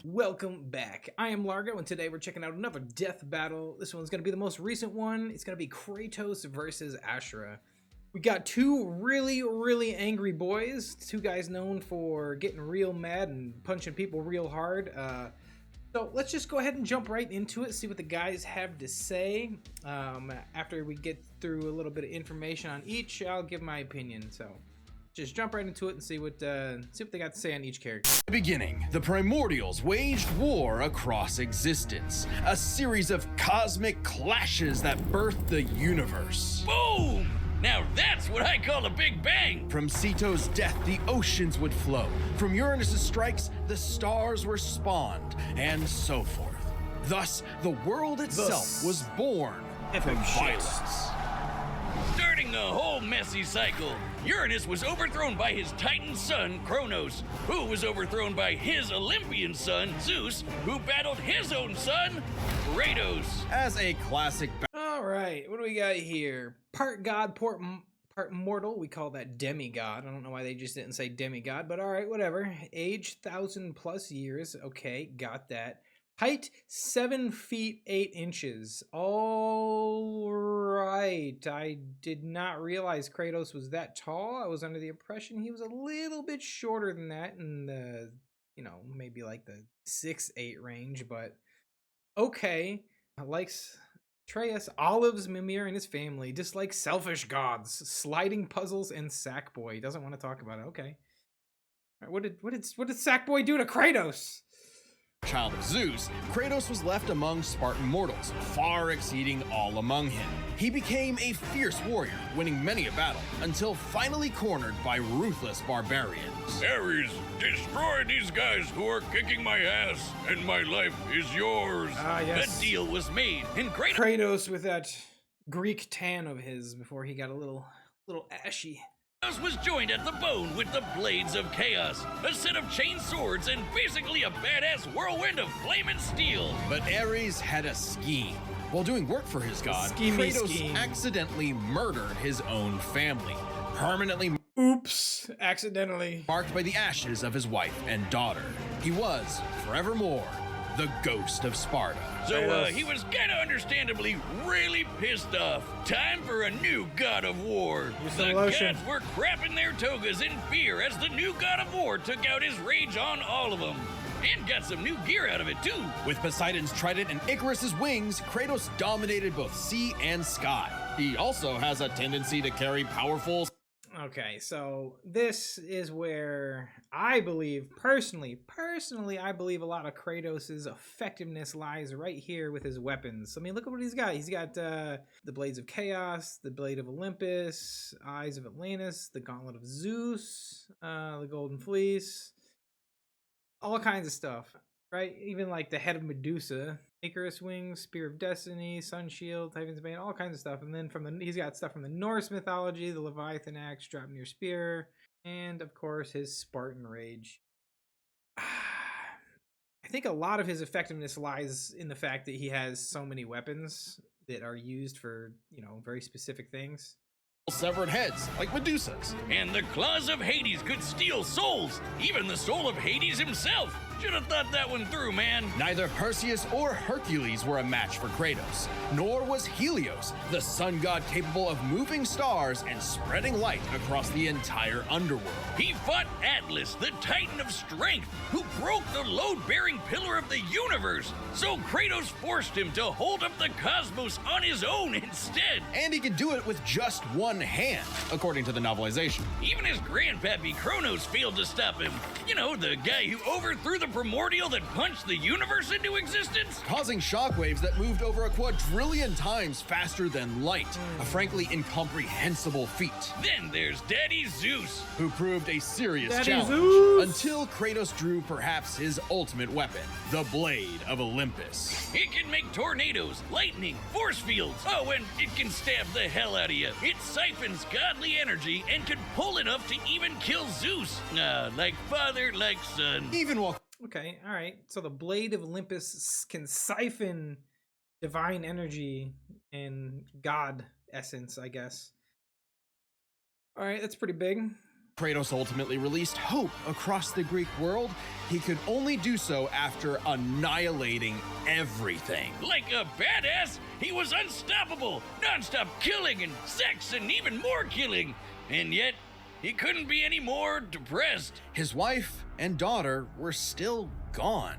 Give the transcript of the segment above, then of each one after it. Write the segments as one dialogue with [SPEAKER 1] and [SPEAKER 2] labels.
[SPEAKER 1] Welcome back. I am Largo, and today we're checking out another death battle. This one's going to be the most recent one. It's going to be Kratos versus Asura. We got two really angry boys. Two guys known for getting real mad and punching people real hard. So let's just go ahead and jump right into it, see what the guys have to say. After we get through a little bit of information on each, I'll give my opinion. So just jump right into it and see what they got to say on each character.
[SPEAKER 2] Beginning, the Primordials waged war across existence, a series of cosmic clashes that birthed the universe.
[SPEAKER 3] Boom! Now that's what I call a big bang!
[SPEAKER 2] From Ceto's death, the oceans would flow. From Uranus's strikes, the stars were spawned, and so forth. Thus, the world itself was born from violence.
[SPEAKER 3] Starting the whole messy cycle, Uranus was overthrown by his Titan son, Kronos, who was overthrown by his Olympian son, Zeus, who battled his own son, Kratos.
[SPEAKER 2] As a classic
[SPEAKER 1] All right, what do we got here? Part god, part mortal. We call that demigod. I don't know why they just didn't say demigod, but all right, whatever. Age 1,000+ years. Okay, got that. Height 7 feet 8 inches. All right. I did not realize Kratos was that tall. I was under the impression he was a little bit shorter than that in the, maybe like the 6'8" range, but okay. Likes Atreus, olives, Mimir, and his family. Dislikes selfish gods, sliding puzzles, and Sackboy. Doesn't want to talk about it. Okay. All right, what did Sackboy do to Kratos?
[SPEAKER 2] child of Zeus, Kratos was left among Spartan mortals, far exceeding all among him. He became a fierce warrior, winning many a battle, until finally cornered by ruthless barbarians.
[SPEAKER 3] Ares, destroy these guys who are kicking my ass, and my life is yours.
[SPEAKER 1] Yes.
[SPEAKER 3] The deal was made, and
[SPEAKER 1] Kratos with that Greek tan of his before he got a little ashy.
[SPEAKER 3] Kratos was joined at the bone with the Blades of Chaos, a set of chain swords and basically a badass whirlwind of flame and steel.
[SPEAKER 2] But Ares had a scheme. While doing work for his god,
[SPEAKER 1] Scheme.
[SPEAKER 2] accidentally murdered his own family, permanently
[SPEAKER 1] Accidentally
[SPEAKER 2] marked by the ashes of his wife and daughter. He was, forevermore, the Ghost of Sparta.
[SPEAKER 3] So, he was kinda understandably really pissed off. Time for a new god of war. The gods were crapping their togas in fear as the new god of war took out his rage on all of them. And got some new gear out of it, too.
[SPEAKER 2] With Poseidon's trident and Icarus's wings, Kratos dominated both sea and sky. He also has a tendency to carry powerful...
[SPEAKER 1] Okay, so this is where I believe, personally, I believe a lot of Kratos' effectiveness lies right here with his weapons. I mean, look at what he's got. He's got the Blades of Chaos, the Blade of Olympus, Eyes of Atlantis, the Gauntlet of Zeus, the Golden Fleece, all kinds of stuff, right? Even like the Head of Medusa, Icarus Wings, Spear of Destiny, Sun Shield, Titan's Bane, all kinds of stuff. And then he's got stuff from the Norse mythology, the Leviathan Axe, Draupnir Spear, and of course his Spartan Rage. I think a lot of his effectiveness lies in the fact that he has so many weapons that are used for, very specific things.
[SPEAKER 2] Severed heads, like Medusa's.
[SPEAKER 3] And the claws of Hades could steal souls, even the soul of Hades himself. Should have thought that one through, man.
[SPEAKER 2] Neither Perseus or Hercules were a match for Kratos, nor was Helios, the sun god capable of moving stars and spreading light across the entire underworld.
[SPEAKER 3] He fought Atlas, the Titan of Strength, who broke the load-bearing pillar of the universe. So Kratos forced him to hold up the cosmos on his own instead.
[SPEAKER 2] And he could do it with just one hand, according to the novelization.
[SPEAKER 3] Even his grandpappy Kronos failed to stop him. You know, the guy who overthrew the primordial that punched the universe into existence?
[SPEAKER 2] Causing shockwaves that moved over a quadrillion times faster than light. A frankly incomprehensible feat.
[SPEAKER 3] Then there's Daddy Zeus,
[SPEAKER 2] who proved a serious
[SPEAKER 1] Daddy
[SPEAKER 2] challenge
[SPEAKER 1] Zeus.
[SPEAKER 2] until Kratos drew perhaps his ultimate weapon, the Blade of Olympus.
[SPEAKER 3] It can make tornadoes, lightning, force fields. Oh, and it can stab the hell out of you. It siphons godly energy and can pull enough to even kill Zeus. Like father, like son.
[SPEAKER 2] Even while...
[SPEAKER 1] Okay, all right. So the Blade of Olympus can siphon divine energy and god essence, I guess. All right, that's pretty big.
[SPEAKER 2] Kratos ultimately released hope across the Greek world, he could only do so after annihilating everything.
[SPEAKER 3] Like a badass, he was unstoppable, non-stop killing and sex and even more killing. And yet, he couldn't be any more depressed.
[SPEAKER 2] His wife and daughter were still gone.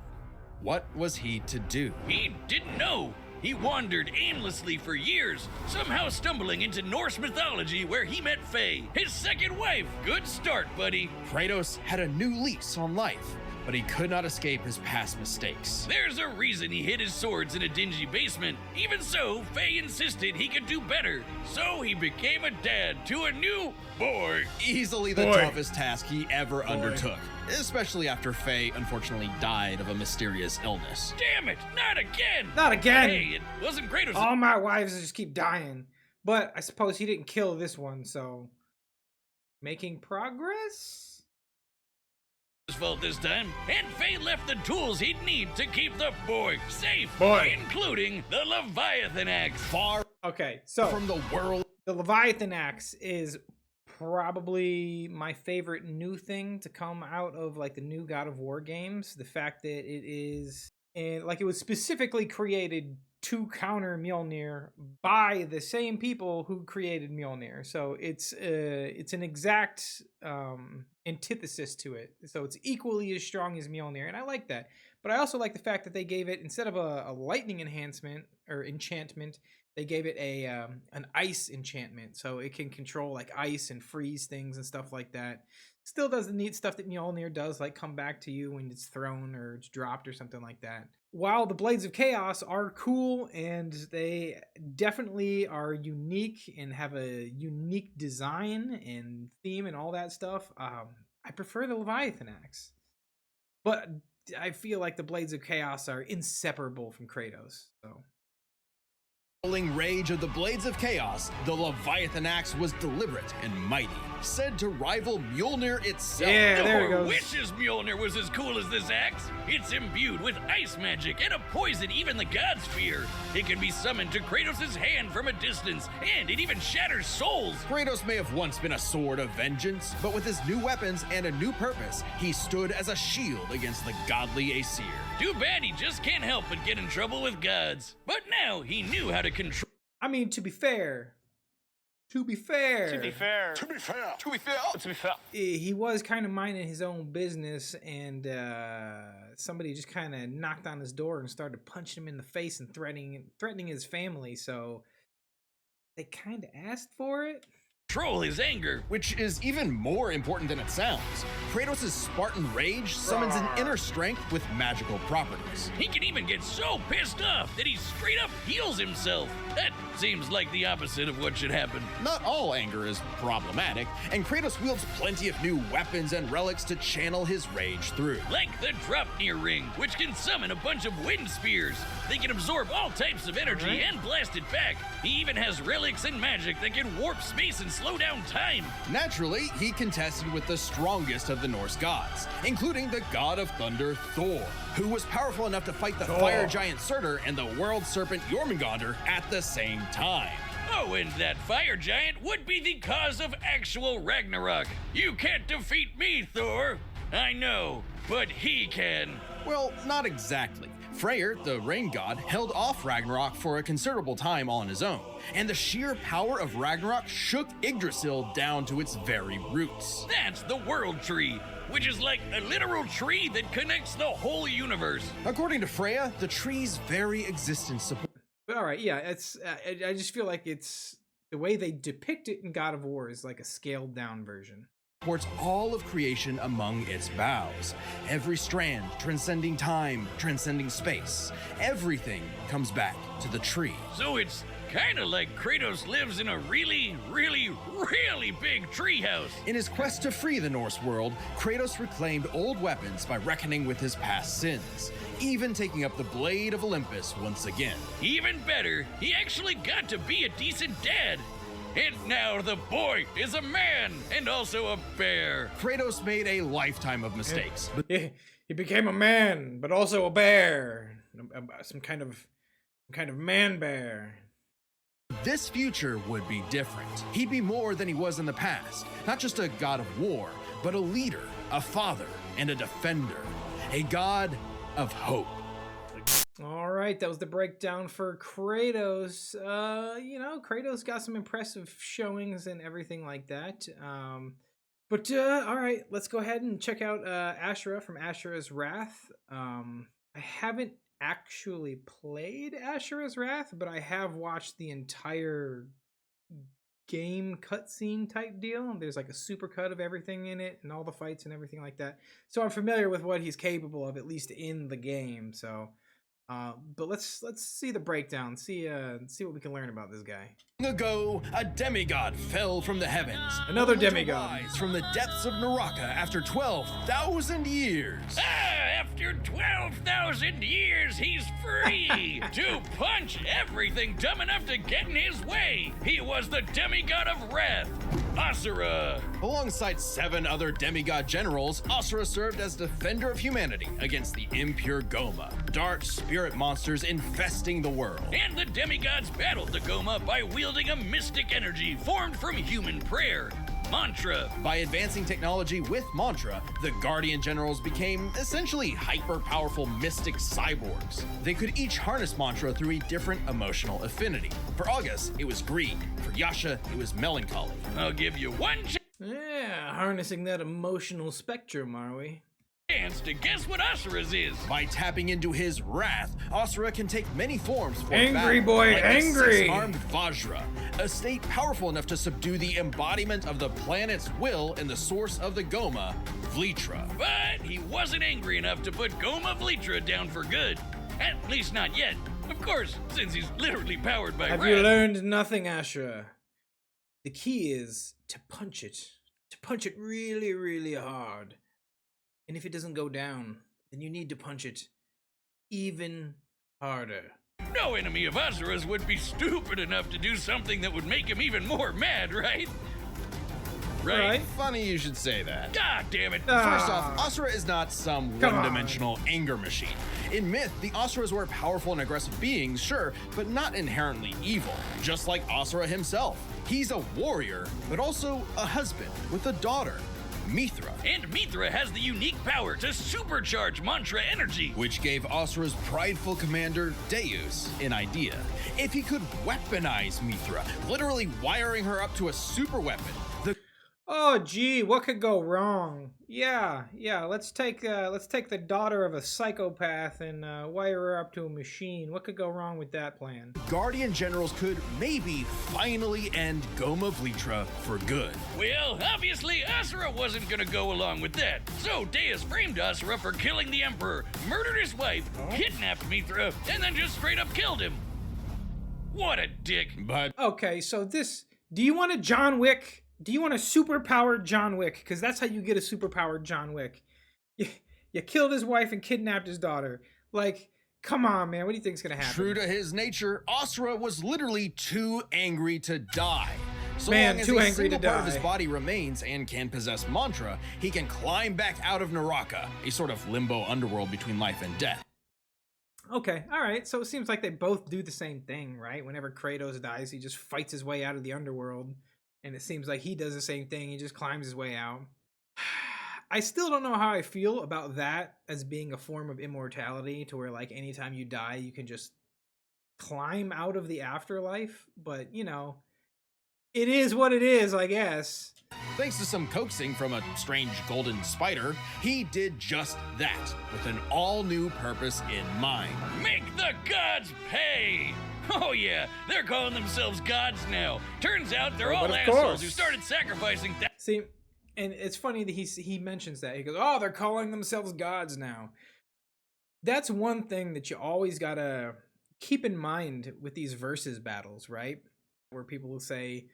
[SPEAKER 2] What was he to do?
[SPEAKER 3] He didn't know. He wandered aimlessly for years, somehow stumbling into Norse mythology where he met Faye, his second wife. Good start, buddy.
[SPEAKER 2] Kratos had a new lease on life, but he could not escape his past mistakes.
[SPEAKER 3] There's a reason he hid his swords in a dingy basement. Even so, Faye insisted he could do better. So he became a dad to a new boy.
[SPEAKER 2] Easily the toughest task he ever undertook, especially after Faye unfortunately died of a mysterious illness.
[SPEAKER 3] Damn it, not again!
[SPEAKER 1] Not again!
[SPEAKER 3] Hey, it wasn't Kratos.
[SPEAKER 1] All my wives just keep dying. But I suppose he didn't kill this one, so... Making progress?
[SPEAKER 3] Fault this time, and Faye left the tools he'd need to keep the boy safe, including the Leviathan axe.
[SPEAKER 2] Far
[SPEAKER 1] okay, so
[SPEAKER 2] from the world.
[SPEAKER 1] The Leviathan axe is probably my favorite new thing to come out of like the new God of War games. The fact that it is, and like it was specifically created to counter Mjolnir by the same people who created Mjolnir. So it's an exact antithesis to it. So it's equally as strong as Mjolnir, and I like that. But I also like the fact that they gave it, instead of a lightning enhancement or enchantment, they gave it a an ice enchantment, so it can control like ice and freeze things and stuff like that. Still does the neat stuff that Mjolnir does, like come back to you when it's thrown or it's dropped or something like that. While the Blades of Chaos are cool and they definitely are unique and have a unique design and theme and all that stuff, I prefer the Leviathan axe. But I feel like the Blades of Chaos are inseparable from Kratos, so...
[SPEAKER 2] Rage of the Blades of Chaos, the Leviathan axe was deliberate and mighty, said to rival Mjolnir itself.
[SPEAKER 1] Yeah, there it goes.
[SPEAKER 3] Wishes Mjolnir was as cool as this axe. It's imbued with ice magic and a poison even the gods fear. It can be summoned to Kratos' hand from a distance, and it even shatters souls.
[SPEAKER 2] Kratos may have once been a sword of vengeance, but with his new weapons and a new purpose, he stood as a shield against the godly Asir.
[SPEAKER 3] Too bad he just can't help but get in trouble with gods. But now he knew how to control.
[SPEAKER 1] I mean, to be fair, he was kind of minding his own business, and somebody just kind of knocked on his door and started punching him in the face and threatening his family. So they kind of asked for it.
[SPEAKER 3] Control his anger,
[SPEAKER 2] which is even more important than it sounds. Kratos' Spartan rage summons an inner strength with magical properties.
[SPEAKER 3] He can even get so pissed off that he straight up heals himself. That seems like the opposite of what should happen.
[SPEAKER 2] Not all anger is problematic, and Kratos wields plenty of new weapons and relics to channel his rage through.
[SPEAKER 3] Like the Draupnir ring, which can summon a bunch of wind spears. They can absorb all types of energy and blast it back. He even has relics and magic that can warp space and slow down time.
[SPEAKER 2] Naturally, he contested with the strongest of the Norse gods, including the god of thunder Thor, who was powerful enough to fight the fire giant Surtur and the world serpent Jormungandr at the same time.
[SPEAKER 3] Oh, and that fire giant would be the cause of actual Ragnarok. You can't defeat me, Thor. I know, but he can.
[SPEAKER 2] Well, not exactly. Freyr, the rain god, held off Ragnarok for a considerable time on his own, and the sheer power of Ragnarok shook Yggdrasil down to its very roots.
[SPEAKER 3] That's the World Tree, which is like a literal tree that connects the whole universe.
[SPEAKER 2] According to Freya, the tree's very existence supports...
[SPEAKER 1] All right, yeah, it's. I just feel like it's the way they depict it in God of War is like a scaled down version.
[SPEAKER 2] Supports all of creation among its boughs. Every strand transcending time, transcending space. Everything comes back to the tree.
[SPEAKER 3] So it's kind of like Kratos lives in a really, really, really big treehouse.
[SPEAKER 2] In his quest to free the Norse world, Kratos reclaimed old weapons by reckoning with his past sins, even taking up the Blade of Olympus once again.
[SPEAKER 3] Even better, he actually got to be a decent dad. And now the boy is a man and also a bear.
[SPEAKER 2] Kratos made a lifetime of mistakes.
[SPEAKER 1] He became a man, but also a bear. Some kind of man bear.
[SPEAKER 2] this future would be different. He'd be more than he was in the past. Not just a god of war, but a leader, a father, and a defender. A god of hope.
[SPEAKER 1] All right, that was the breakdown for Kratos. Kratos got some impressive showings and everything like that. All right, let's go ahead and check out Asura from Asura's Wrath. I haven't actually played Asura's Wrath, but I have watched the entire game cutscene type deal. There's like a super cut of everything in it and all the fights and everything like that. So I'm familiar with what he's capable of, at least in the game. So, but let's see the breakdown. See what we can learn about this guy.
[SPEAKER 2] Long ago, a demigod fell from the heavens.
[SPEAKER 1] Another
[SPEAKER 2] only to
[SPEAKER 1] demigod.
[SPEAKER 2] rise from the depths of Naraka after 12,000 years.
[SPEAKER 3] After 12,000 years, he's free to punch everything dumb enough to get in his way. He was the demigod of wrath, Asura.
[SPEAKER 2] Alongside 7 other demigod generals, Asura served as defender of humanity against the impure Goma, dark spirit monsters infesting the world.
[SPEAKER 3] And the demigods battled the Goma by wielding a mystic energy formed from human prayer, mantra.
[SPEAKER 2] By advancing technology with mantra, the Guardian Generals became essentially hyper-powerful mystic cyborgs. They could each harness mantra through a different emotional affinity. For August, it was greed. For Yasha, it was melancholy.
[SPEAKER 3] I'll give you one
[SPEAKER 1] Yeah, harnessing that emotional spectrum, are we?
[SPEAKER 3] chance to guess what Asura's is.
[SPEAKER 2] By tapping into his wrath, Asura can take many forms for
[SPEAKER 1] Angry
[SPEAKER 2] battle,
[SPEAKER 1] boy,
[SPEAKER 2] like
[SPEAKER 1] angry!
[SPEAKER 2] The 6-armed Vajra, a state powerful enough to subdue the embodiment of the planet's will and the source of the Goma, Vlitra.
[SPEAKER 3] But he wasn't angry enough to put Goma Vlitra down for good. At least not yet. Of course, since he's literally powered by
[SPEAKER 1] Have
[SPEAKER 3] wrath.
[SPEAKER 1] you learned nothing, Asura? The key is to punch it. To punch it really, really hard. And if it doesn't go down, then you need to punch it even harder.
[SPEAKER 3] No enemy of Asura's would be stupid enough to do something that would make him even more mad, right? Right?
[SPEAKER 2] Funny you should say that.
[SPEAKER 3] God damn it.
[SPEAKER 2] First off, Asura is not some
[SPEAKER 1] Come on.
[SPEAKER 2] one-dimensional anger machine. In myth, the Asuras were powerful and aggressive beings, sure, but not inherently evil, just like Asura himself. He's a warrior, but also a husband with a daughter, Mithra.
[SPEAKER 3] And Mithra has the unique power to supercharge mantra energy.
[SPEAKER 2] Which gave Asura's prideful commander, Deus, an idea. If he could weaponize Mithra, literally wiring her up to a super weapon, the
[SPEAKER 1] Oh, gee, what could go wrong? Yeah. Let's take the daughter of a psychopath and wire her up to a machine. What could go wrong with that plan?
[SPEAKER 2] Guardian Generals could maybe finally end Goma Vlitra for good.
[SPEAKER 3] Well, obviously Asura wasn't gonna go along with that. So Deus framed Asura for killing the Emperor, murdered his wife, kidnapped Mithra, and then just straight up killed him. What a dick.
[SPEAKER 2] But
[SPEAKER 1] Okay, so this... Do you want a John Wick? Do you want a superpowered John Wick? Because that's how you get a superpowered John Wick. You killed his wife and kidnapped his daughter. Like, come on, man. What do you think's gonna happen?
[SPEAKER 2] true to his nature, Asura was literally too angry to die. So
[SPEAKER 1] Man,
[SPEAKER 2] long as
[SPEAKER 1] too
[SPEAKER 2] a
[SPEAKER 1] angry to
[SPEAKER 2] single part of his
[SPEAKER 1] die.
[SPEAKER 2] body remains and can possess mantra, he can climb back out of Naraka, a sort of limbo underworld between life and death.
[SPEAKER 1] Okay, all right. So it seems like they both do the same thing, right? Whenever Kratos dies, he just fights his way out of the underworld. And it seems like he does the same thing. He just climbs his way out. I still don't know how I feel about that as being a form of immortality, to where like anytime you die, you can just climb out of the afterlife. But, you know, it is what it is, I guess.
[SPEAKER 2] Thanks to some coaxing from a strange golden spider, he did just that, with an all-new purpose in mind.
[SPEAKER 3] Make the gods pay! Oh yeah, they're calling themselves gods now. Turns out they're all
[SPEAKER 1] But of
[SPEAKER 3] assholes
[SPEAKER 1] course.
[SPEAKER 3] who started sacrificing
[SPEAKER 1] See, and it's funny that he mentions that. He goes, oh, they're calling themselves gods now. That's one thing that you always gotta keep in mind with these versus battles, right? Where people will say,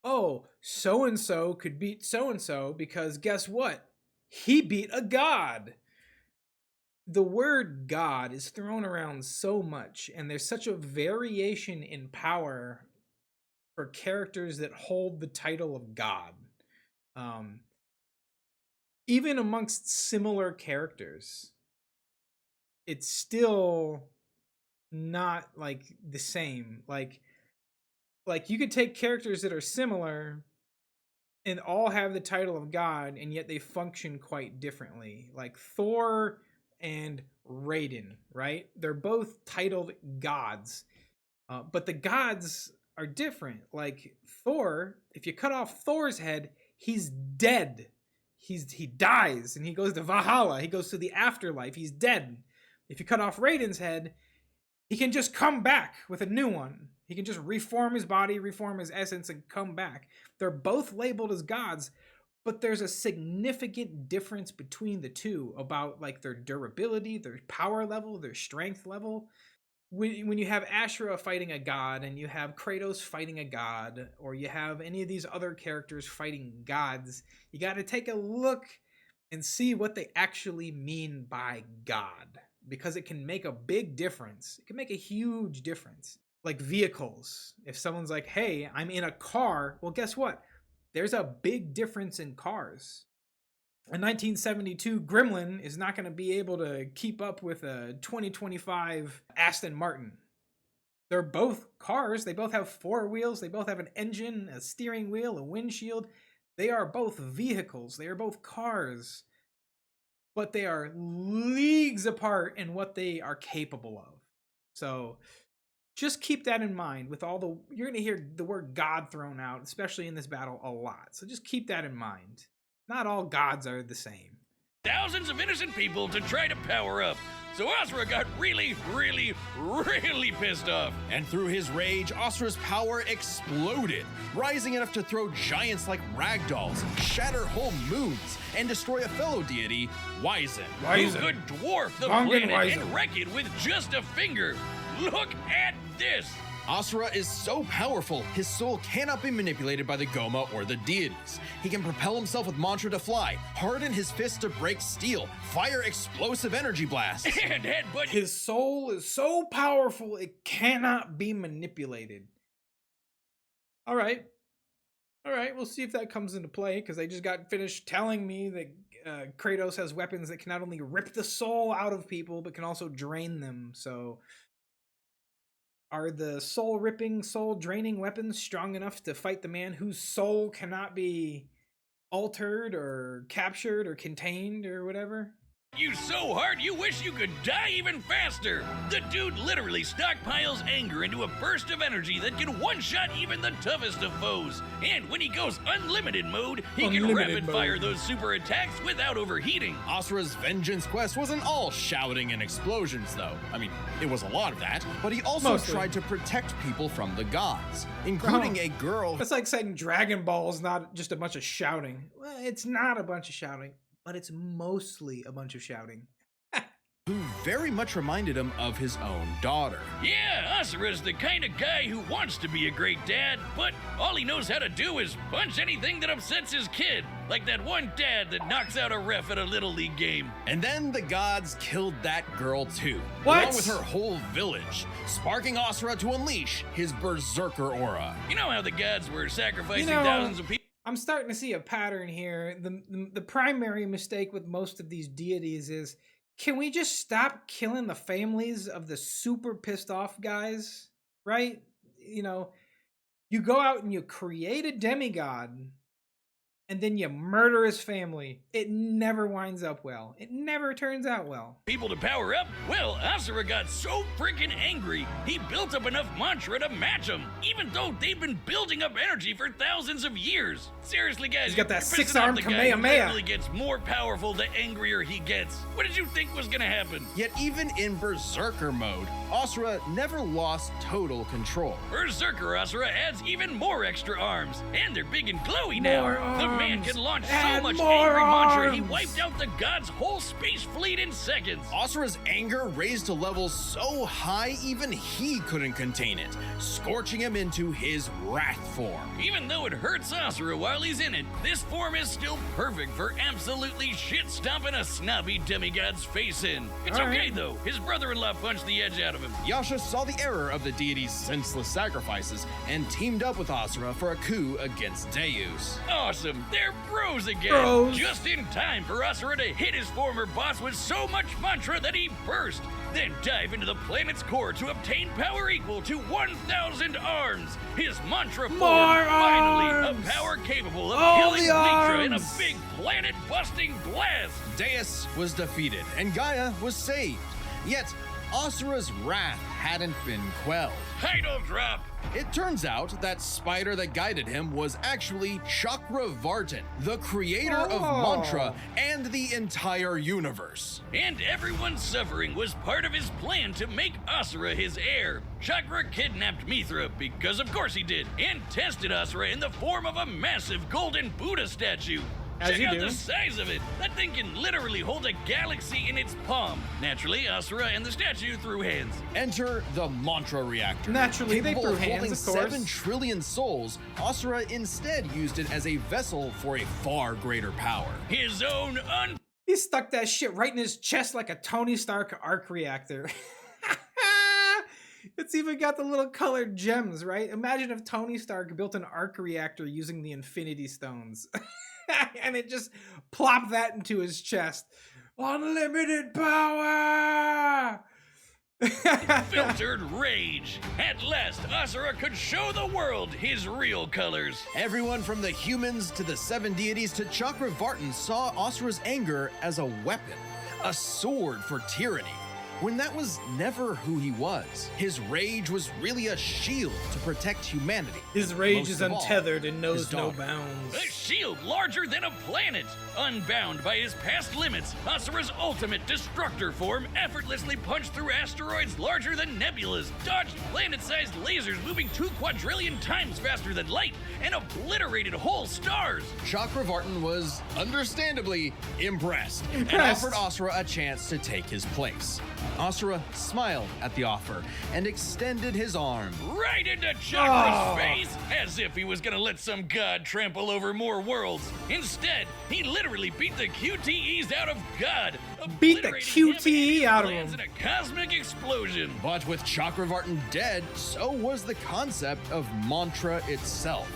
[SPEAKER 1] oh, so-and-so could beat so-and-so because guess what? He beat a god. The word God is thrown around so much, and there's such a variation in power for characters that hold the title of God. Even amongst similar characters, it's still not like the same. Like like, you could take characters that are similar and all have the title of God, and yet they function quite differently. Like Thor and Raiden, right? They're both titled gods, but the gods are different. Like Thor, if you cut off Thor's head, he's dead. He dies and he goes to Valhalla. He goes to the afterlife. He's dead. If you cut off Raiden's head, he can just come back with a new one. He can just reform his body, reform his essence, and come back. They're both labeled as gods, but there's a significant difference between the two about like their durability, their power level, their strength level. When you have Asura fighting a god and you have Kratos fighting a god, or you have any of these other characters fighting gods, you got to take a look and see what they actually mean by god, because it can make a big difference. It can make a huge difference. Like vehicles. If someone's like, hey, I'm in a car, well, guess what? There's a big difference in cars. A 1972 Gremlin is not going to be able to keep up with a 2025 Aston Martin. They're both cars. They both have four wheels. They both have an engine, a steering wheel, a windshield. They are both vehicles. They are both cars. But they are leagues apart in what they are capable of. So just keep that in mind with all the... You're going to hear the word God thrown out, especially in this battle, a lot. So just keep that in mind. Not all gods are the same.
[SPEAKER 3] Thousands of innocent people to try to power up. So Asura got really pissed off.
[SPEAKER 2] And through his rage, Asura's power exploded, rising enough to throw giants like ragdolls, shatter whole moons, and destroy a fellow deity, Wyzen.
[SPEAKER 3] Who could dwarf the planet and wreck it with just a finger. Look at this!
[SPEAKER 2] Asura is so powerful, his soul cannot be manipulated by the Goma or the deities. He can propel himself with mantra to fly, harden his fists to break steel, fire explosive energy blasts.
[SPEAKER 3] And headbutt.
[SPEAKER 1] His soul is so powerful, it cannot be manipulated. All right, we'll see if that comes into play, because they just got finished telling me that Kratos has weapons that can not only rip the soul out of people, but can also drain them, so... Are the soul-ripping, soul-draining weapons strong enough to fight the man whose soul cannot be altered or captured or contained or whatever?
[SPEAKER 3] You so hard you wish you could die even faster! The dude literally stockpiles anger into a burst of energy that can one-shot even the toughest of foes. And when he goes unlimited mode, he can rapid-fire those super attacks without overheating.
[SPEAKER 2] Asura's vengeance quest wasn't all shouting and explosions, though. I mean, it was a lot of that, but he also tried to protect people from the gods, including a girl.
[SPEAKER 1] That's like saying Dragon Ball is not just a bunch of shouting. Well, it's not a bunch of shouting, but it's mostly a bunch of shouting.
[SPEAKER 2] Who very much reminded him of his own daughter.
[SPEAKER 3] Yeah, Asura's the kind of guy who wants to be a great dad, but all he knows how to do is punch anything that upsets his kid. Like that one dad that knocks out a ref at a Little League game.
[SPEAKER 2] And then the gods killed that girl too.
[SPEAKER 1] What?
[SPEAKER 2] Along with her whole village, sparking Asura to unleash his berserker aura.
[SPEAKER 3] You know how the gods were sacrificing thousands of people?
[SPEAKER 1] I'm starting to see a pattern here. The primary mistake with most of these deities is, can we just stop killing the families of the super pissed off guys, right? You know, you go out and you create a demigod, and then you murder his family. It never winds up well. It never turns out well.
[SPEAKER 3] People to power up? Well, Asura got so freaking angry, he built up enough mantra to match them, even though they've been building up energy for thousands of years. Seriously, guys,
[SPEAKER 1] he's got that six-armed Kamehameha.
[SPEAKER 3] Literally gets more powerful the angrier he gets. What did you think was gonna happen?
[SPEAKER 2] Yet even in berserker mode, Asura never lost total control.
[SPEAKER 3] Berserker Asura adds even more extra arms, and they're big and glowy now. The man can launch so much angry mantra, he wiped out the god's whole space fleet in seconds.
[SPEAKER 2] Asura's anger raised to levels so high even he couldn't contain it, scorching him into his wrath form.
[SPEAKER 3] Even though it hurts Asura while he's in it, this form is still perfect for absolutely shit-stomping a snobby demigod's face in. It's okay though, his brother-in-law punched the edge out of him.
[SPEAKER 2] Yasha saw the error of the deity's senseless sacrifices and teamed up with Asura for a coup against Deus.
[SPEAKER 3] Awesome! They're bros again.
[SPEAKER 1] Bros.
[SPEAKER 3] Just in time for Asura to hit his former boss with so much mantra that he burst. Then dive into the planet's core to obtain power equal to 1,000 arms. His mantra form, finally, a power capable of killing Mitra in a big planet-busting blast.
[SPEAKER 2] Deus was defeated, and Gaia was saved. Yet, Asura's wrath hadn't been quelled.
[SPEAKER 3] Title drop.
[SPEAKER 2] It turns out that spider that guided him was actually Chakravartin, the creator of Mantra and the entire universe.
[SPEAKER 3] And everyone's suffering was part of his plan to make Asura his heir. Chakra kidnapped Mithra, because of course he did, and tested Asura in the form of a massive golden Buddha statue. Check out the size of it. That thing can literally hold a galaxy in its palm. Naturally, Asura and the statue threw hands.
[SPEAKER 2] Enter the Mantra reactor.
[SPEAKER 1] Naturally, they threw hands, of course.
[SPEAKER 2] 7 trillion souls, Asura instead used it as a vessel for a far greater power.
[SPEAKER 3] His own
[SPEAKER 1] He stuck that shit right in his chest like a Tony Stark arc reactor. It's even got the little colored gems, right? Imagine if Tony Stark built an arc reactor using the Infinity Stones. And it just plopped that into his chest. Unlimited power!
[SPEAKER 3] filtered rage. At last, Asura could show the world his real colors.
[SPEAKER 2] Everyone from the humans to the 7 deities to Chakravartin saw Asura's anger as a weapon, a sword for tyranny, when that was never who he was. His rage was really a shield to protect humanity.
[SPEAKER 1] His rage is untethered and knows no bounds.
[SPEAKER 3] A shield larger than a planet. Unbound by his past limits, Asura's ultimate destructor form effortlessly punched through asteroids larger than nebulas, dodged planet-sized lasers moving 2 quadrillion times faster than light, and obliterated whole stars.
[SPEAKER 2] Chakravartin was understandably impressed and offered Asura a chance to take his place. Asura smiled at the offer and extended his arm.
[SPEAKER 3] Right into Chakra's face, as if he was gonna let some god trample over more worlds. Instead, he literally beat the QTEs out of God.
[SPEAKER 1] Beat the QTE out of him.
[SPEAKER 3] In a cosmic explosion.
[SPEAKER 2] But with Chakravartin dead, so was the concept of Mantra itself.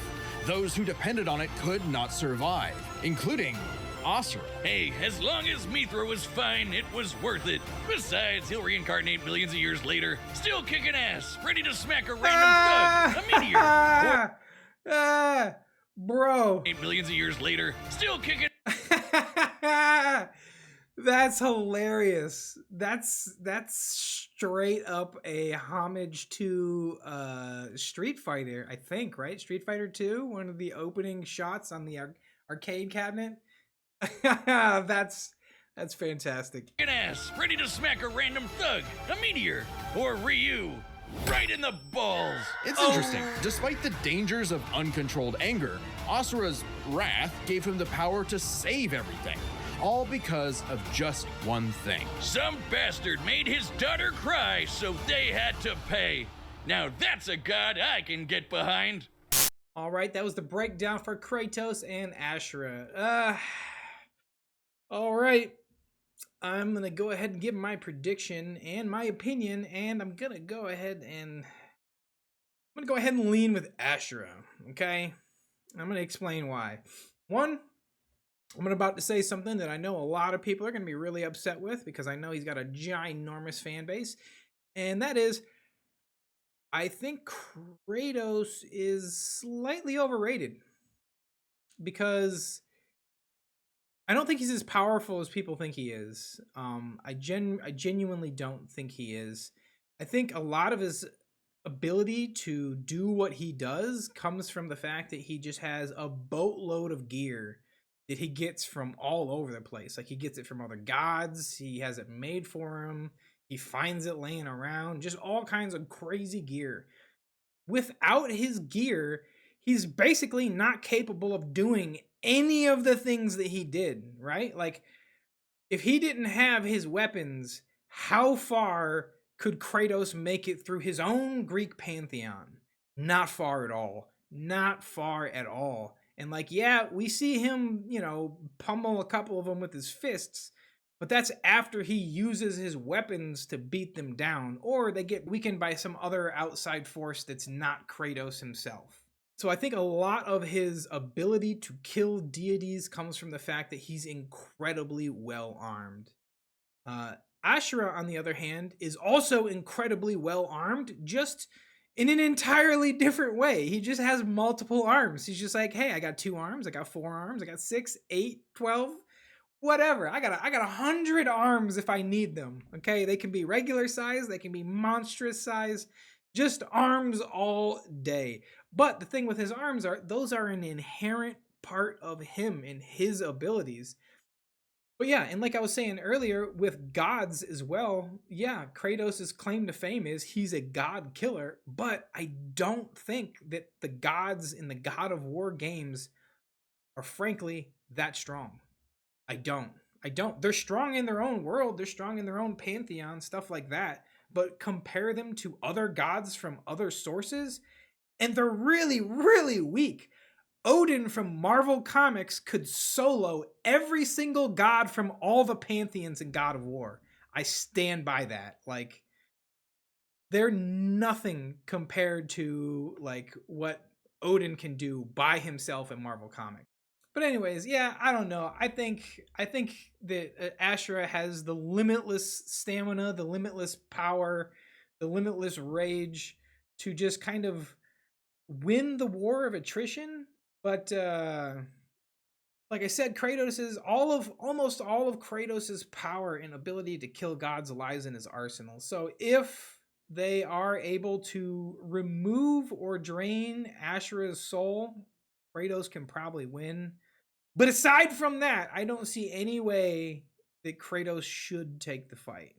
[SPEAKER 2] Those who depended on it could not survive, including Asura.
[SPEAKER 3] Hey, as long as Mithra was fine, it was worth it. Besides, he'll reincarnate millions of years later, still kicking ass, ready to smack a random thug, a meteor.
[SPEAKER 1] Bro.
[SPEAKER 3] Millions of years later, still kicking.
[SPEAKER 1] That's hilarious. That's straight up a homage to Street Fighter, I think, right? Street Fighter 2, one of the opening shots on the arcade cabinet. That's fantastic.
[SPEAKER 3] Ass, ready to smack a random thug, a meteor, or Ryu, right in the balls.
[SPEAKER 2] It's interesting. Despite the dangers of uncontrolled anger, Asura's wrath gave him the power to save everything. All because of just one thing.
[SPEAKER 3] Some bastard made his daughter cry, so they had to pay. Now that's a god I can get behind.
[SPEAKER 1] All right, that was the breakdown for Kratos and Asura. All right, I'm gonna go ahead and give my prediction and my opinion, and I'm gonna go ahead and lean with Asura. Okay, I'm gonna explain why. One, I'm about to say something that I know a lot of people are gonna be really upset with because I know he's got a ginormous fan base, and that is, I think Kratos is slightly overrated because I don't think he's as powerful as people think he is. I genuinely don't think he is. I think a lot of his ability to do what he does comes from the fact that he just has a boatload of gear that he gets from all over the place. Like, he gets it from other gods, he has it made for him, he finds it laying around, just all kinds of crazy gear. Without his gear, he's basically not capable of doing any of the things that he did, right? Like, if he didn't have his weapons, how far could Kratos make it through his own Greek pantheon? Not far at all. Not far at all. And like, yeah, we see him, pummel a couple of them with his fists, but that's after he uses his weapons to beat them down, or they get weakened by some other outside force that's not Kratos himself. So I think a lot of his ability to kill deities comes from the fact that he's incredibly well armed. Asura, on the other hand, is also incredibly well armed, just in an entirely different way. He just has multiple arms. He's just like, hey, I got 2 arms, I got 4 arms, I got 6, 8, 12, whatever. I got 100 arms if I need them. Okay, they can be regular size, they can be monstrous size, just arms all day. But the thing with his arms are those are an inherent part of him and his abilities. But yeah, and like I was saying earlier, with gods as well, yeah, Kratos' claim to fame is he's a god killer, but I don't think that the gods in the God of War games are frankly that strong. I don't. They're strong in their own world, they're strong in their own pantheon, stuff like that. But compare them to other gods from other sources, and they're really, really weak. Odin from Marvel Comics could solo every single god from all the pantheons in God of War. I stand by that. Like, they're nothing compared to like what Odin can do by himself in Marvel Comics. But anyways, yeah, I don't know. I think that Asura has the limitless stamina, the limitless power, the limitless rage to just kind of win the war of attrition. But like I said, almost all of Kratos' power and ability to kill gods lies in his arsenal. So if they are able to remove or drain Asura's soul, Kratos can probably win. But aside from that, I don't see any way that Kratos should take the fight.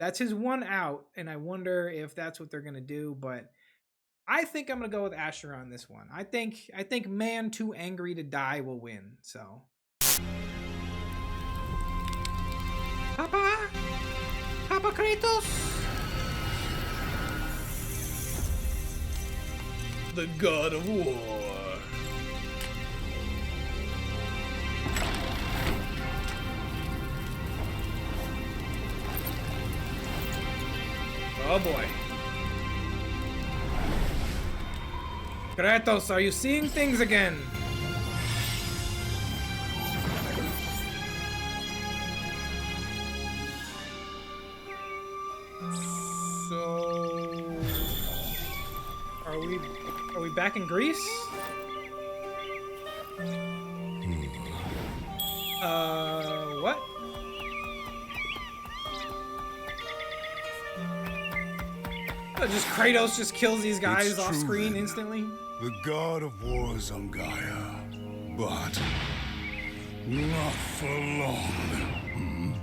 [SPEAKER 1] That's his one out, and I wonder if that's what they're going to do. But I think I'm going to go with Asura on this one. I think man too angry to die will win. So, Papa Kratos, the God of War. Oh boy. Kratos, are you seeing things again? So are we back in Greece? What? Just Kratos just kills these guys off screen instantly.
[SPEAKER 4] The God of War is on Gaia, but not for long.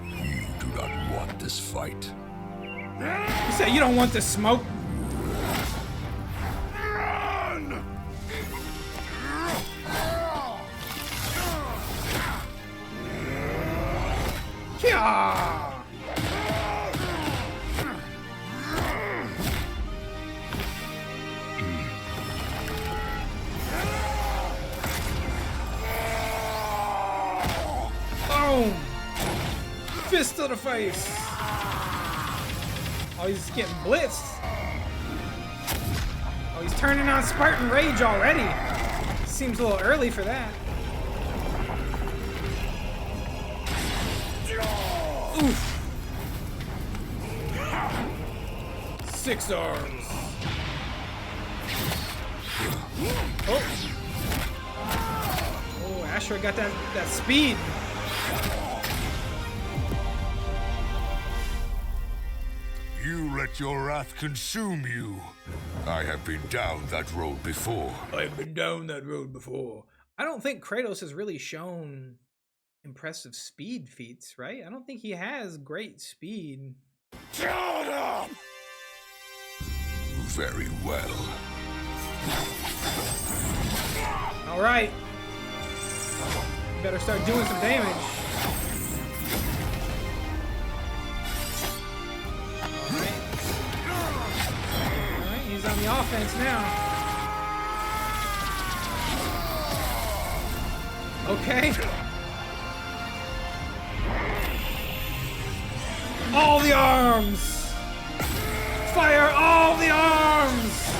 [SPEAKER 4] You do not want this fight.
[SPEAKER 1] You say you don't want this smoke?
[SPEAKER 4] Run!
[SPEAKER 1] Yeah! Boom! Fist to the face! Oh, he's getting blitzed. Oh, he's turning on Spartan Rage already. Seems a little early for that. Oof! 6 arms. Oh! Oh, Asura got that speed.
[SPEAKER 4] You let your wrath consume you. I have been down that road before.
[SPEAKER 1] I've been down that road before. I don't think Kratos has really shown impressive speed feats, right? I don't think he has great speed.
[SPEAKER 4] Shut up! Very well.
[SPEAKER 1] All right. Better start doing some damage. He's on the offense now. Okay. All the arms! Fire all the arms!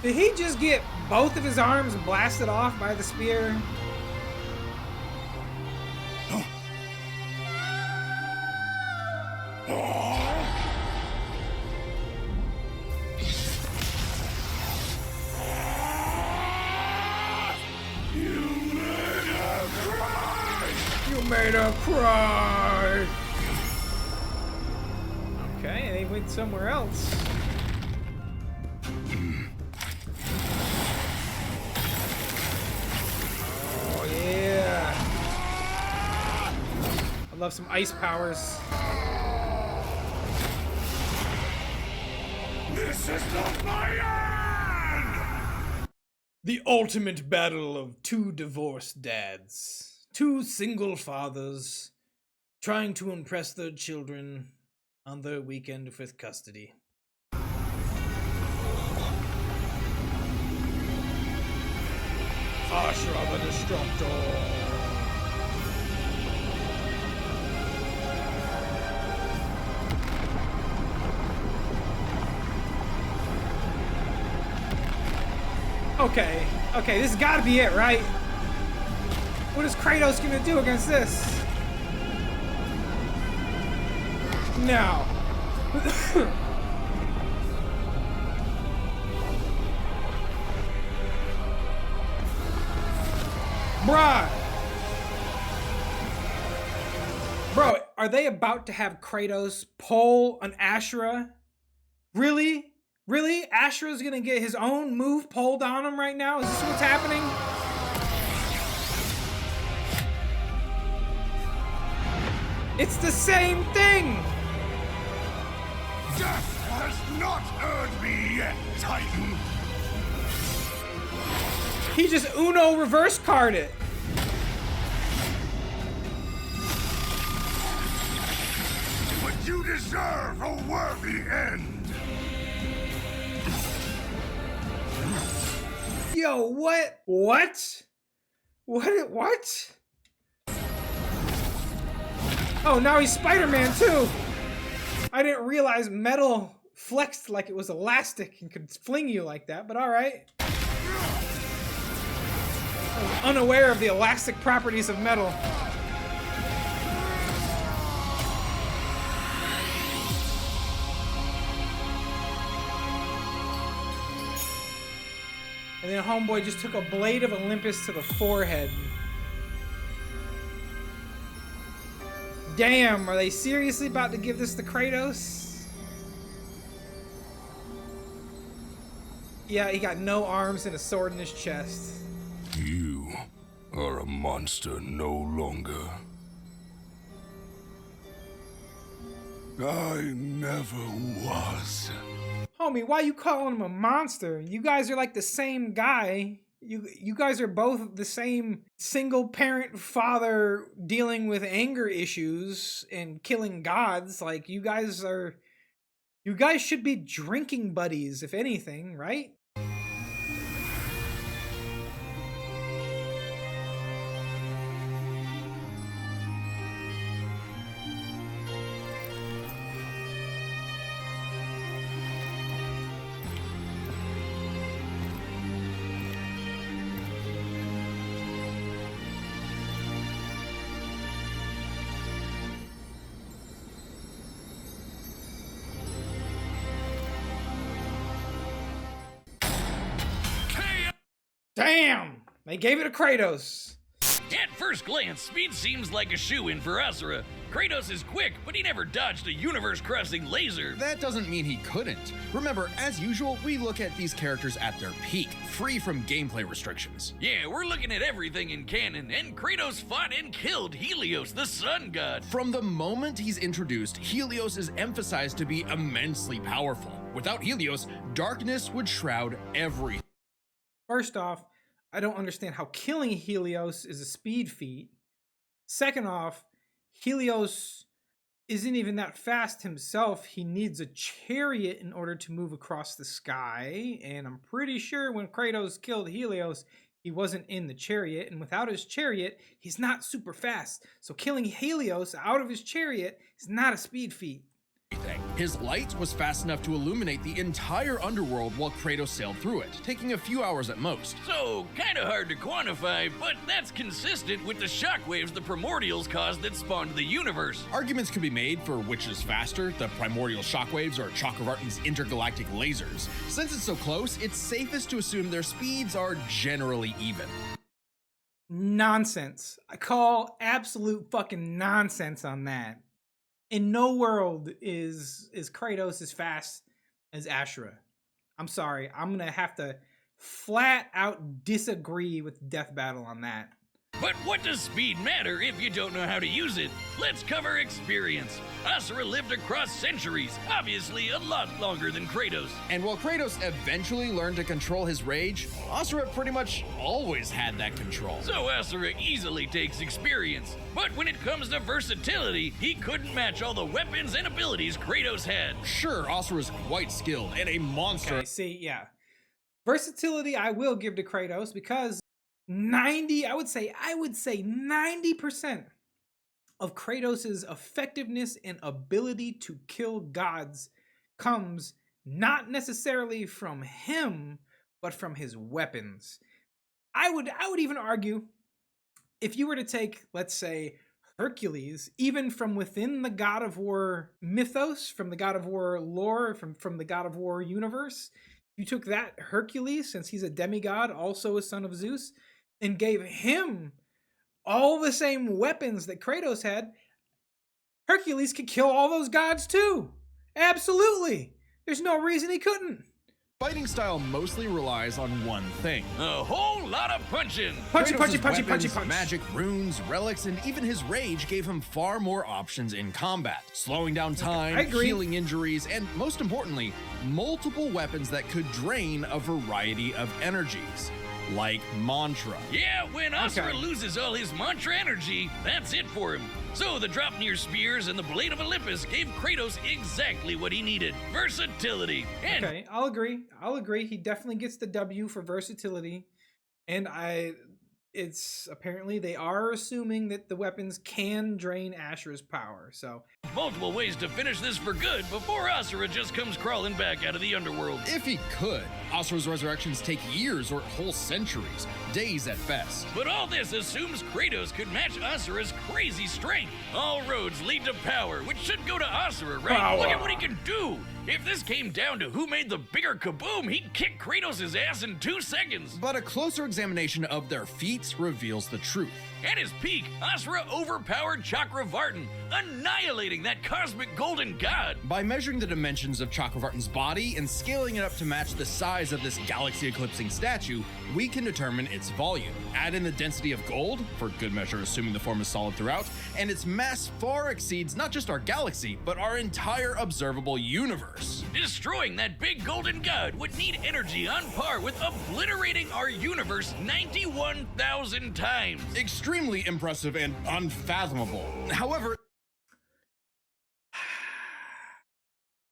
[SPEAKER 1] Did he just get both of his arms blasted off by the spear? You made her cry! Okay, they went somewhere else. Oh yeah! I love some ice powers.
[SPEAKER 4] This is not my end!
[SPEAKER 1] The ultimate battle of two divorced dads. Two single fathers trying to impress their children on their weekend with custody. Asura the Destructor. Okay, this has got to be it, right? What is Kratos gonna do against this? No. Bruh. Bro, are they about to have Kratos pull an Asura? Really? Really? Ashura's gonna get his own move pulled on him right now? Is this what's happening? It's the same thing!
[SPEAKER 4] Death has not earned me yet, Titan!
[SPEAKER 1] He just Uno reverse card it.
[SPEAKER 4] But you deserve a worthy end!
[SPEAKER 1] Yo, what? What? What? Oh, now he's Spider-Man too! I didn't realize metal flexed like it was elastic and could fling you like that, but alright. I was unaware of the elastic properties of metal. And then homeboy just took a blade of Olympus to the forehead. Damn, are they seriously about to give this to Kratos? Yeah, he got no arms and a sword in his chest.
[SPEAKER 4] You are a monster no longer. I never was.
[SPEAKER 1] Homie, why you calling him a monster? You guys are like the same guy. You guys are both the same single parent father dealing with anger issues and killing gods. Like you guys should be drinking buddies, if anything, right? Damn! They gave it to Kratos.
[SPEAKER 3] At first glance, speed seems like a shoo-in for Asura. Kratos is quick, but he never dodged a universe-crossing laser.
[SPEAKER 2] That doesn't mean he couldn't. Remember, as usual, we look at these characters at their peak, free from gameplay restrictions.
[SPEAKER 3] Yeah, we're looking at everything in canon, and Kratos fought and killed Helios, the sun god.
[SPEAKER 2] From the moment he's introduced, Helios is emphasized to be immensely powerful. Without Helios, darkness would shroud everything.
[SPEAKER 1] First off, I don't understand how killing Helios is a speed feat. Second off, Helios isn't even that fast himself. He needs a chariot in order to move across the sky. And I'm pretty sure when Kratos killed Helios, he wasn't in the chariot. And without his chariot, he's not super fast. So killing Helios out of his chariot is not a speed feat.
[SPEAKER 2] His light was fast enough to illuminate the entire underworld while Kratos sailed through it, taking a few hours at most.
[SPEAKER 3] So, kinda hard to quantify, but that's consistent with the shockwaves the primordials caused that spawned the universe.
[SPEAKER 2] Arguments could be made for which is faster, the primordial shockwaves or Chakravartin's intergalactic lasers. Since it's so close, it's safest to assume their speeds are generally even.
[SPEAKER 1] Nonsense. I call absolute fucking nonsense on that. In no world is Kratos as fast as Asura. I'm sorry. I'm gonna have to flat out disagree with Death Battle on that.
[SPEAKER 3] But what does speed matter if you don't know how to use it? Let's cover experience. Asura lived across centuries, obviously a lot longer than Kratos.
[SPEAKER 2] And while Kratos eventually learned to control his rage, Asura pretty much always had that control.
[SPEAKER 3] So Asura easily takes experience. But when it comes to versatility, he couldn't match all the weapons and abilities Kratos had.
[SPEAKER 2] Sure, Asura's quite skilled and a monster.
[SPEAKER 1] Okay, see, yeah. Versatility I will give to Kratos because I would say 90% of Kratos' effectiveness and ability to kill gods comes not necessarily from him, but from his weapons. I would even argue if you were to take, let's say, Hercules, even from within the God of War mythos, from the God of War lore, from the God of War universe, you took that Hercules, since he's a demigod, also a son of Zeus, and gave him all the same weapons that Kratos had, Hercules could kill all those gods too. Absolutely. There's no reason he couldn't.
[SPEAKER 2] Fighting style mostly relies on one thing.
[SPEAKER 3] A whole lot of punching.
[SPEAKER 1] Punchy, punchy,
[SPEAKER 2] Kratos'
[SPEAKER 1] punchy,
[SPEAKER 2] weapons,
[SPEAKER 1] punchy, punch.
[SPEAKER 2] magic, runes, relics, and even his rage gave him far more options in combat. Slowing down time,
[SPEAKER 1] I agree.
[SPEAKER 2] healing injuries, and most importantly, multiple weapons that could drain a variety of energies. Like mantra.
[SPEAKER 3] Yeah, when Asura loses all his mantra energy, that's it for him. So the Dropnir spears and the Blade of Olympus gave Kratos exactly what he needed. Versatility. And
[SPEAKER 1] Okay, I'll agree. He definitely gets the W for versatility. And it's apparently they are assuming that the weapons can drain Asura's power. So
[SPEAKER 3] multiple ways to finish this for good before Asura just comes crawling back out of the underworld.
[SPEAKER 2] If he could, Asura's resurrections take years or whole centuries, days at best.
[SPEAKER 3] But all this assumes Kratos could match Asura's crazy strength. All roads lead to power, which should go to Asura, right?
[SPEAKER 1] Power.
[SPEAKER 3] Look at what he can do. If this came down to who made the bigger kaboom, he'd kick Kratos' ass in 2 seconds.
[SPEAKER 2] But a closer examination of their feats reveals the truth.
[SPEAKER 3] At his peak, Asura overpowered Chakravartin, annihilating that cosmic golden god.
[SPEAKER 2] By measuring the dimensions of Chakravartin's body and scaling it up to match the size of this galaxy-eclipsing statue, we can determine its volume. Add in the density of gold, for good measure assuming the form is solid throughout, and its mass far exceeds not just our galaxy, but our entire observable universe.
[SPEAKER 3] Destroying that big golden god would need energy on par with obliterating our universe 91,000 times.
[SPEAKER 2] Extremely impressive and unfathomable. However,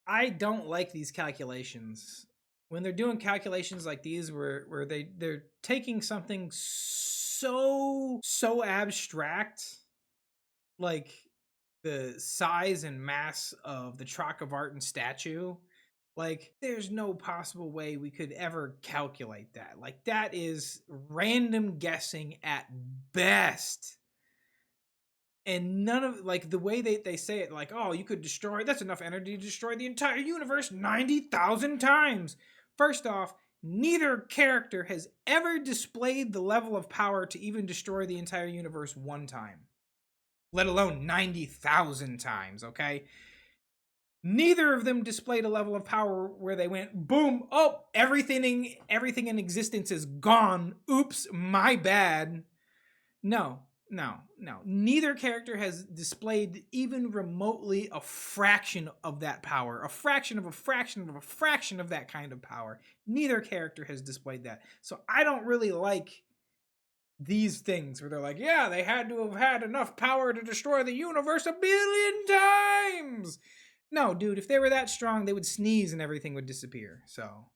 [SPEAKER 1] I don't like these calculations. When they're doing calculations like these where they're taking something so abstract, like the size and mass of the Chakravartin statue, like there's no possible way we could ever calculate that. Like that is random guessing at best. And none of, like, the way they say it, like, oh, you could destroy, that's enough energy to destroy the entire universe 90,000 times. First off, neither character has ever displayed the level of power to even destroy the entire universe one time, let alone 90,000 times, okay? Neither of them displayed a level of power where they went, boom, oh, everything in existence is gone. Oops, my bad. No. Neither character has displayed even remotely a fraction of that power. A fraction of that kind of power. Neither character has displayed that. So I don't really like these things where they're like, yeah, they had to have had enough power to destroy the universe 1 billion times. No, dude, if they were that strong, they would sneeze and everything would disappear. So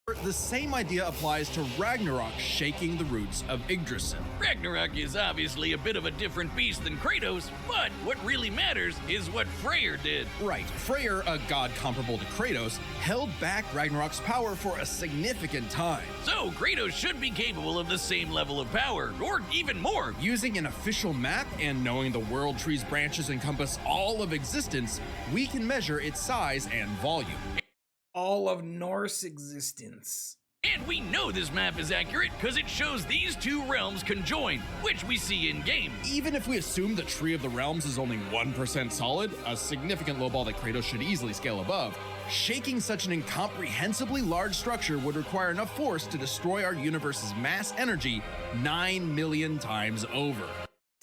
[SPEAKER 2] The same idea applies to Ragnarok shaking the roots of Yggdrasil.
[SPEAKER 3] Ragnarok is obviously a bit of a different beast than Kratos, but what really matters is what Freyr did.
[SPEAKER 2] Right, Freyr, a god comparable to Kratos, held back Ragnarok's power for a significant time.
[SPEAKER 3] So Kratos should be capable of the same level of power, or even more.
[SPEAKER 2] Using an official map and knowing the world tree's branches encompass all of existence, we can measure its size and volume.
[SPEAKER 1] All of Norse existence.
[SPEAKER 3] And we know this map is accurate because it shows these two realms conjoined, which we see in-game.
[SPEAKER 2] Even if we assume the Tree of the Realms is only 1% solid, a significant lowball that Kratos should easily scale above, shaking such an incomprehensibly large structure would require enough force to destroy our universe's mass energy 9 million times over.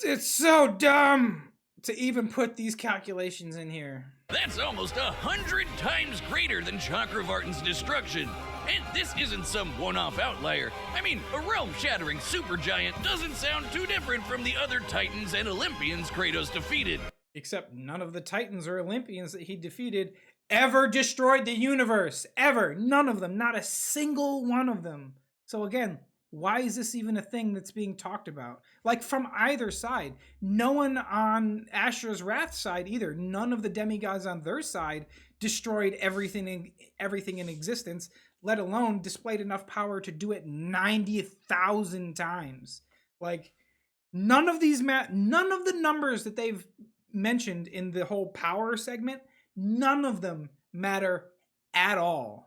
[SPEAKER 1] It's so dumb to even put these calculations in here.
[SPEAKER 3] That's almost 100 times greater than Chakravartin's destruction. And this isn't some one-off outlier. I mean, a realm-shattering supergiant doesn't sound too different from the other Titans and Olympians Kratos defeated.
[SPEAKER 1] Except none of the Titans or Olympians that he defeated ever destroyed the universe. Ever. None of them. Not a single one of them. So again, why is this even a thing that's being talked about? Like, from either side. No one on Asura's Wrath side either. None of the demigods on their side destroyed everything in existence, let alone displayed enough power to do it 90,000 times. Like, none of the numbers that they've mentioned in the whole power segment, none of them matter at all.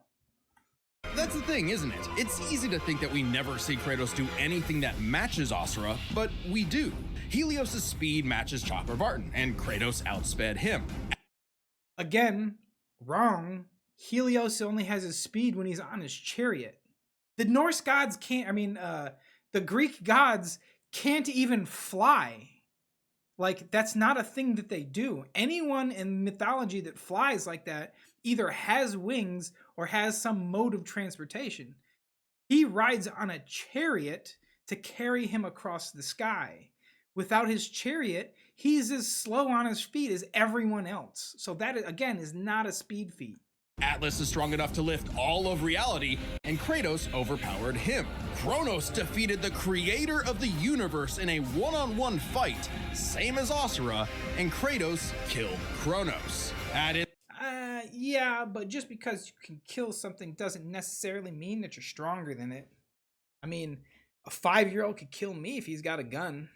[SPEAKER 2] That's the thing, isn't it? It's easy to think that we never see Kratos do anything that matches Asura, but we do. Helios' speed matches Chakravartin, and Kratos outsped him.
[SPEAKER 1] Again, wrong. Helios only has his speed when he's on his chariot. The Norse gods can't, the Greek gods can't even fly. Like, that's not a thing that they do. Anyone in mythology that flies like that either has wings or has some mode of transportation. He rides on a chariot to carry him across the sky. Without his chariot, he's as slow on his feet as everyone else. So that, again, is not a speed feat.
[SPEAKER 2] Atlas is strong enough to lift all of reality, and Kratos overpowered him. Kronos defeated the creator of the universe in a one-on-one fight, same as Asura, and Kratos killed Kronos.
[SPEAKER 1] Yeah, but just because you can kill something doesn't necessarily mean that you're stronger than it. I mean, a 5-year-old could kill me if he's got a gun.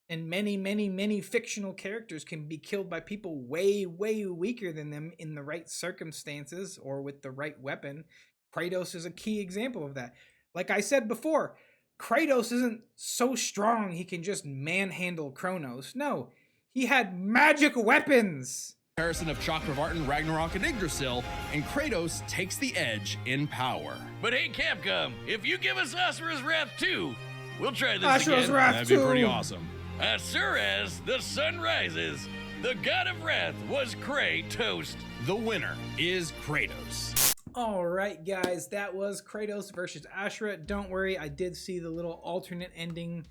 [SPEAKER 1] And many fictional characters can be killed by people way weaker than them in the right circumstances or with the right weapon. Kratos is a key example of that. Like I said before, Kratos isn't so strong he can just manhandle Kronos. No, he had magic weapons.
[SPEAKER 2] Comparison of Chakravartin, Ragnarok, and Yggdrasil, and Kratos takes the edge in power.
[SPEAKER 3] But hey, Capcom, if you give us Asura's Wrath 2, we'll try this
[SPEAKER 1] Asura's
[SPEAKER 3] again.
[SPEAKER 1] Wrath
[SPEAKER 2] That'd
[SPEAKER 1] 2.
[SPEAKER 2] be pretty awesome.
[SPEAKER 3] Asura's The Sun Rises. The god of wrath was Kratos.
[SPEAKER 2] The winner is Kratos.
[SPEAKER 1] All right, guys, that was Kratos versus Asura. Don't worry, I did see the little alternate ending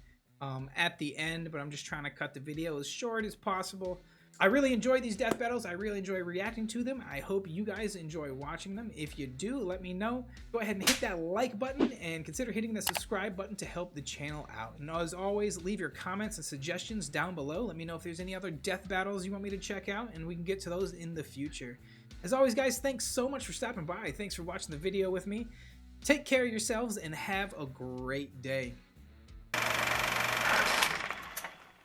[SPEAKER 1] at the end, but I'm just trying to cut the video as short as possible. I really enjoy these death battles. I really enjoy reacting to them. I hope you guys enjoy watching them. If you do, let me know. Go ahead and hit that like button and consider hitting the subscribe button to help the channel out. And as always, leave your comments and suggestions down below. Let me know if there's any other death battles you want me to check out, and we can get to those in the future. As always, guys, thanks so much for stopping by. Thanks for watching the video with me. Take care of yourselves and have a great day.